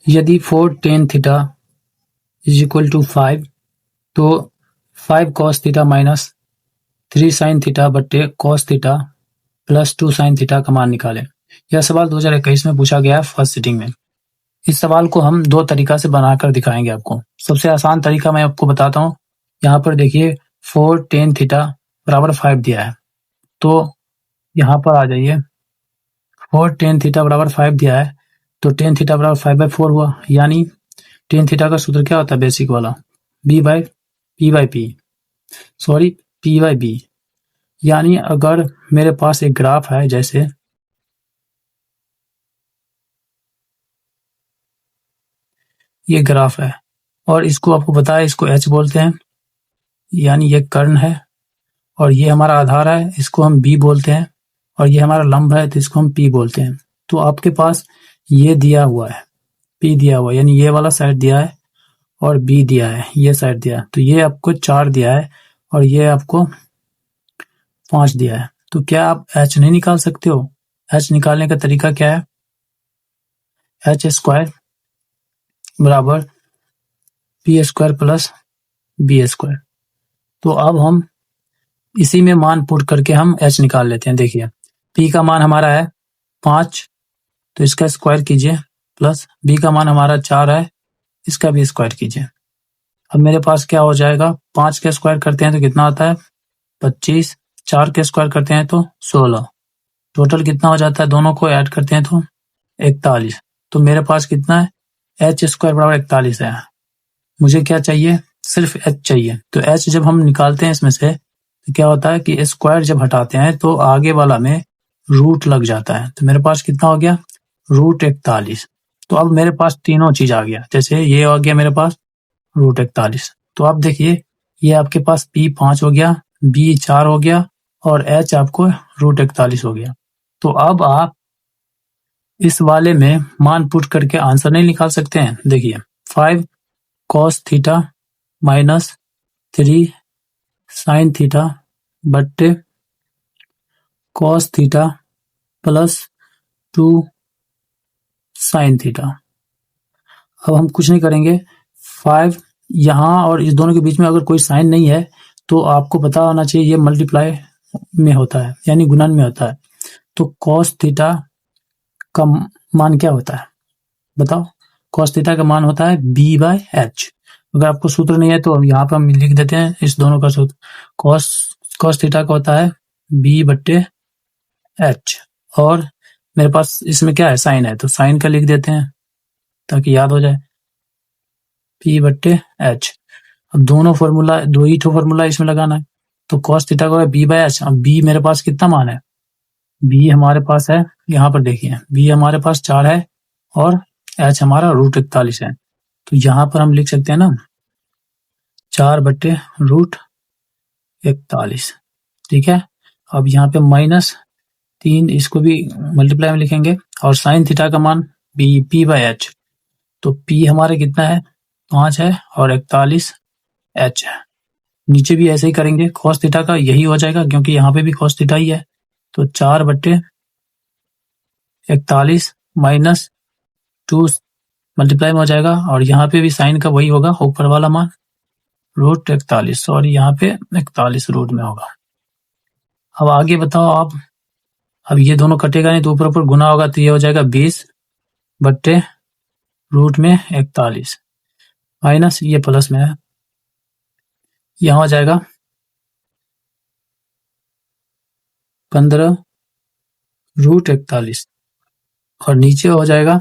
यदि 4 tan theta is equal to 5 तो 5 cos theta minus 3 sin theta बट्टे cos theta plus 2 sin theta का मान निकालें। यह सवाल 2021 में पूछा गया है फर्स्ट सिटिंग में। इस सवाल को हम दो तरीका से बनाकर दिखाएंगे आपको। सबसे आसान तरीका मैं आपको बताता हूँ। यहाँ पर देखिए 4 tan थीटा बराबर 5 दिया है, तो यहाँ पर आ जाइए 4 tan थीटा बराबर 5 दिया है, तो tan थीटा बराबर 5/4 हुआ, यानी tan थीटा का सूत्र क्या होता है बेसिक वाला, P/B, यानी अगर मेरे पास एक ग्राफ है, जैसे ये ग्राफ है और इसको आपको पता है इसको H बोलते हैं, यानी ये कर्ण है, और ये हमारा आधार है, इसको हम B बोलते हैं, और ये हमारा लंब है तो इसको हम P बोलते हैं। तो आपके पास ये दिया हुआ है, P दिया हुआ है, यानी ये वाला साइड दिया है और B दिया है, ये साइड दिया है, तो ये आपको 4 दिया है और ये आपको 5 दिया है। तो क्या आप H नहीं निकाल सकते हो? H निकालने का तरीका क्या है, H² बराबर P² प्लस B²। तो अब हम इसी में मान पुट करके हम H निकाल लेते हैं। देखिए P का मान हमारा है 5, तो इसका स्क्वायर कीजिए, प्लस B का मान हमारा 4 है, इसका भी स्क्वायर कीजिए। अब मेरे पास क्या हो जाएगा, 5 के स्क्वायर करते हैं तो कितना आता है 25, 4 के स्क्वायर करते हैं तो 16, टोटल कितना हो जाता है, दोनों को ऐड करते हैं तो 41। तो मेरे पास कितना है, H² बराबर 41 है। मुझे क्या चाहिए, सिर्फ H चाहिए। तो H जब हम निकालते हैं इसमें से तो क्या होता है कि स्क्वायर जब हटाते हैं तो आगे वाला में रूट लग जाता है। तो मेरे पास कितना हो गया, √41। तो अब मेरे पास तीनों चीज आ गया, जैसे ये आ गया मेरे पास √41। तो आप देखिए ये आपके पास P 5 हो गया, B 4 हो गया और H आपको √41 हो गया। तो अब आप इस वाले में मान पुट करके आंसर नहीं निकाल सकते हैं। देखिए 5 cos theta minus 3 sin theta बट्टे cos theta plus 2 sin theta. अब हम कुछ नहीं करेंगे, 5 यहाँ और इस दोनों के बीच में अगर कोई साइन नहीं है तो आपको पता होना चाहिए ये मल्टीप्लाई में होता है, यानी गुणन में होता है। तो cos थीटा का मान क्या होता है बताओ, cos थीटा का मान होता है B/H। अगर आपको सूत्र नहीं है तो यहाँ पर हम लिख देते हैं इस दोनों का सूत्र, cos थीटा का होता है B/H, और मेरे पास इसमें क्या है, साइन है, तो साइन का लिख देते हैं ताकि याद हो जाए, P/H। अब दोनों फॉर्मूला, दो ही फॉर्मूला इसमें लगाना है, तो cos थीटा का B/H। अब B मेरे पास कितना मान है, B हमारे पास है, यहाँ पर देखिए B हमारे पास 4 है और H हमारा √41 है। तो यहाँ पर हम लिख सकते हैं ना 4/√41, ठीक है। अब यहाँ पे -3, इसको भी मल्टीप्लाई में लिखेंगे, और साइन थीटा का मान P/H। तो P हमारे कितना है, 5 है और 41 H है। नीचे भी ऐसे ही करेंगे, cos थीटा का यही हो जाएगा क्योंकि यहाँ पे भी cos थीटा ही है। तो 4/41 माइनस 2 मल्टीप्लाई में हो जाएगा, और यहाँ पे भी साइन का वही होगा, ऊपर वाला मान √41, और यहाँ पे 41 रूट में होगा। अब आगे बताओ आप, अब ये दोनों कटेगा नहीं तो ऊपर ऊपर गुना होगा, तो ये हो जाएगा 20/√41 माइनस ये प्लस में है, यहाँ हो जाएगा 15/√41, और नीचे हो जाएगा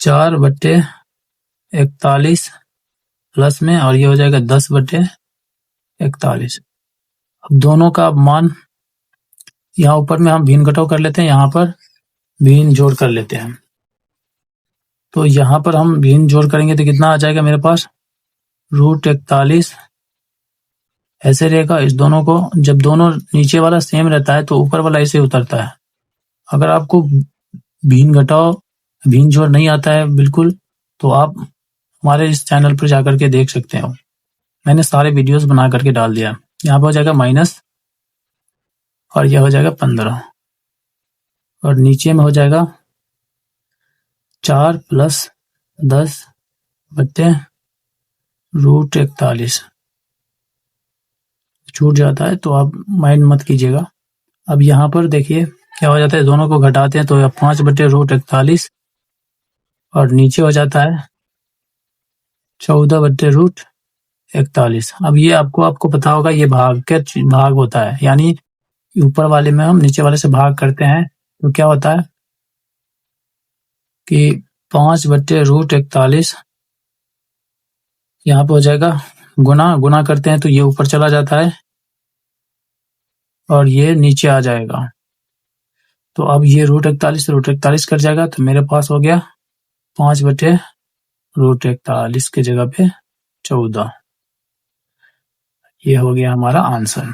4/41 प्लस में, और ये हो जाएगा 10/41। अब दोनों का मान यहाँ ऊपर में हम भिन्न घटाव कर लेते हैं, यहाँ पर भिन्न जोड़ कर लेते हैं। तो यहाँ पर हम भिन्न जोड़ करेंगे तो कितना आ जाएगा मेरे पास, √41 ऐसे रहेगा। इस दोनों को, जब दोनों नीचे वाला सेम रहता है तो ऊपर वाला ऐसे उतरता है। अगर आपको भिन्न घटाव भिन्न जोड़ नहीं आता है बिल्कुल, तो आप हमारे इस चैनल पर जाकर के देख सकते हो, मैंने सारे वीडियोस बना करके डाल दिया। यहाँ पे हो जाएगा माइनस, और यह हो जाएगा 15, और नीचे में हो जाएगा 4 प्लस 10 बटे √41 छूट जाता है, तो आप माइंड मत कीजिएगा। अब यहाँ पर देखिए क्या हो जाता है, दोनों को घटाते हैं तो 5 बटे √41 और नीचे हो जाता है 14 बटे √41। अब ये आपको पता होगा, ये भाग होता है, यानी ऊपर वाले में हम नीचे वाले से भाग करते हैं तो क्या होता है कि 5 बटे √41 यहाँ पे हो जाएगा गुना करते हैं तो ये ऊपर चला जाता है और ये नीचे आ जाएगा। तो अब ये √41 से √41 कट जाएगा, तो मेरे पास हो गया 5 बटे √41 की जगह पे 14। ये हो गया हमारा आंसर।